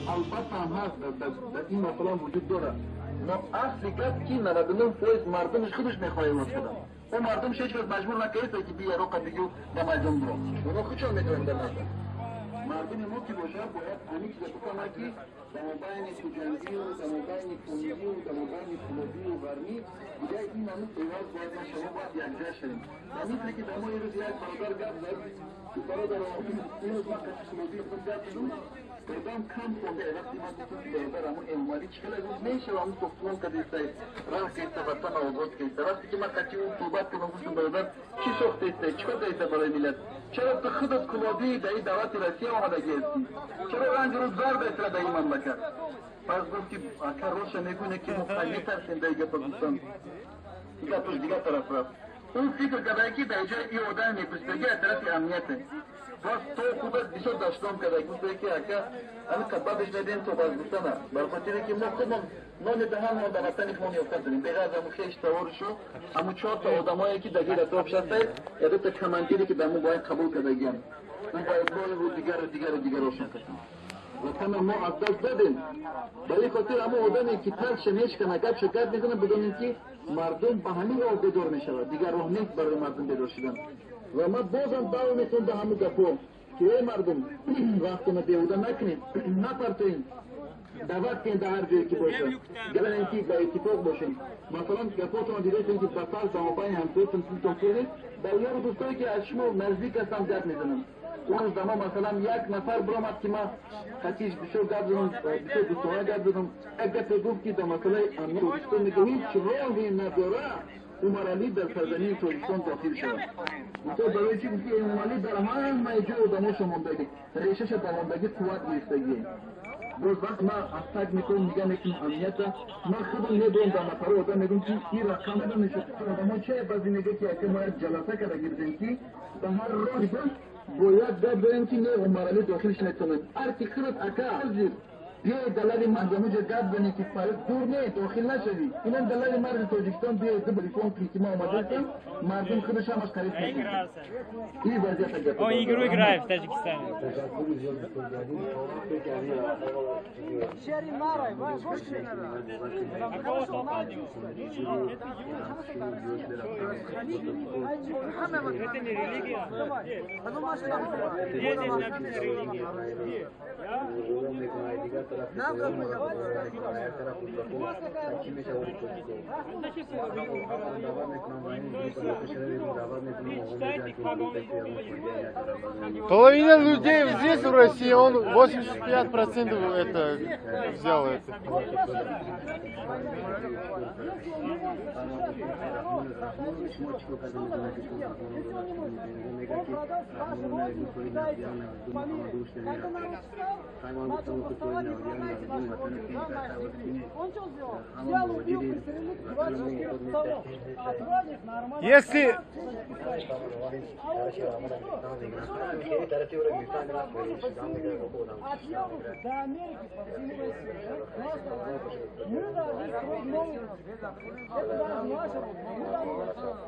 البته هم هست در این مسئله وجود داره. ما اصلی گفت که 99% مردمش خودش میخواه ایواز شدن. اون مردمش هیچ وقت مجبور نکرده که بیا رو قبیگو در مجموع برو. اونا خودشون میتونن در نظر. مردم ما که باشه باید همین چیز بکنه که در مبین سوجنگی و در مبین کمیدی و در مبین کلودی و غرمی دیگه این همون ایواز باید ما شما باید یکجا شدیم. مثل که در ما یه روز یک برادر گفت زد که برادر این روز ما کسی کلودی خود گفت شدیم بردم کم کنده وقتی من گفتم که برادر همون اموالی چکل روز میشه و همون گفتمان کدیسته راه کیسته بطن آغاز کیسته وقتی که من کچی اون صحبت کنم گفتم برادر چی سخت ایسته چکل دیسته برای ملت چرا تو خودت کلودی در این دولت روسیه آمدگی هستی چرا رنج روز زار بیسته در این مملکت پس گفت که اکر روشه میکنه که مفهمی ترسیم در این گفت گفتم دیگه توش دیگه طرف رفت اون فکر کرده که در جای این آدم میپستگی از طرف امنیته باز تو خوبت بیشتر داشتم کرده گفته که اکر همه کبابش ندیم تو باز گفتنه برخاطره که ما خودم نان دهن ما در وطن خون یافته داریم بغیر همون خیش تاور شو همون 4 تا آدمایی که در اطراف شسته یا 2 تا کمانتیری که در مو باید قبول کرده گیم اون باید رو دیگر روشن کنیم وطن ما از دست دادیم برای خاطر همون آدمی که ترس شمیش کنه گپ شکر میزنه بدونیم که مردم به همین راه بدور میشود دیگر راه نیست برای مردم بدور شدن و ما بازم دعوا میکنم به همون گپو که ای مردم وقتونه بیهوده نکنید نپرتین دعوت کن در هر جایی که باشه گلن اینکه با اتفاق باشین مثلا گپاتون دیدید که بسال دامپای همسایتون تون کنید در یه دوستایی که از شما نزدیک هستم گپ میزنم اون روز ما مثلا یک نفر برآمد که ما خطیش بشو گپ زدم بشو دوستانه گپ زدم یک گپ گفت که در مسئله امنیت توریستان میگه هیچ راهی نداره اومرالی در سرزمین توریستان داخل شود تو برای چی گفتی اومرالی در همه جای آدماش ماندگی ریشش دوامدگی قوت نیستگی باز وقت ما افساد میکنم میگم که امنیت ما خودم ندونم در نفر آدم میگم که این رقم رو نشسته آدم چه بعضی میگه که ما یک جلسه کرده گردیم که به هر راهی باید داریم که نه اومرالی داخلش نتونن هر کی خودت اکا بیای دلال محکمه جا گفت بینی که فرد دور نه داخل نشدی اینا دلال مرد تاجیکستان بیای بریفون که ما آمده کن مردم خودش هم از خرید نکنید این وضعیت گفت игру играет в Таджикистане. Это не религия. Здесь написано религия. Половина людей здесь, в России, он 85% это взял это.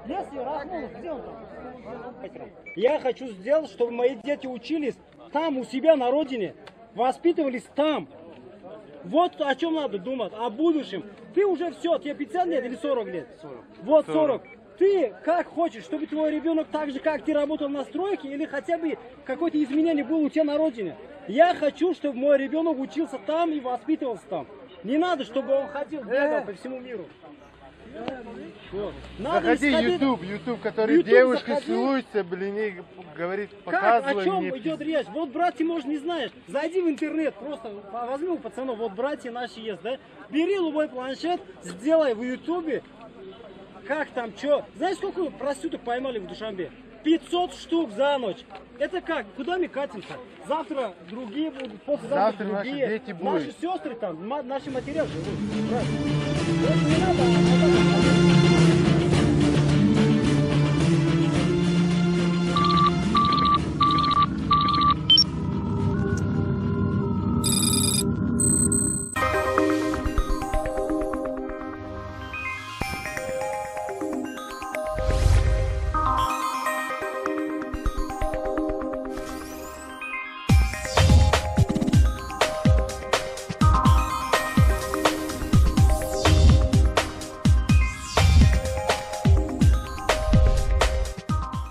Если я хочу сделать, чтобы мои дети учились там, у себя на родине, воспитывались там. Вот о чем надо думать, о будущем. Ты уже все, тебе 50 лет или 40 лет? 40. Вот 40. Ты как хочешь, чтобы твой ребенок так же, как ты работал на стройке, или хотя бы какое-то изменение было у тебя на родине? Я хочу, чтобы мой ребенок учился там и воспитывался там. Не надо, чтобы он ходил, бегал по всему миру. Вот. Заходи YouTube, который девушки целуются, блин, и говорит, показывай о чем мне. идет речь? Вот братья, может, не знаешь. Зайди в интернет, просто возьми у пацанов, вот братья наши есть, да? Бери любой планшет, сделай в YouTube, как там, что. Знаешь, сколько проституток поймали в Душанбе? 500 штук за ночь. Это как? Куда мы катимся? Завтра другие будут, послезавтра другие. Наши дети будут. Наши сестры там, наши материалы живут. Не надо.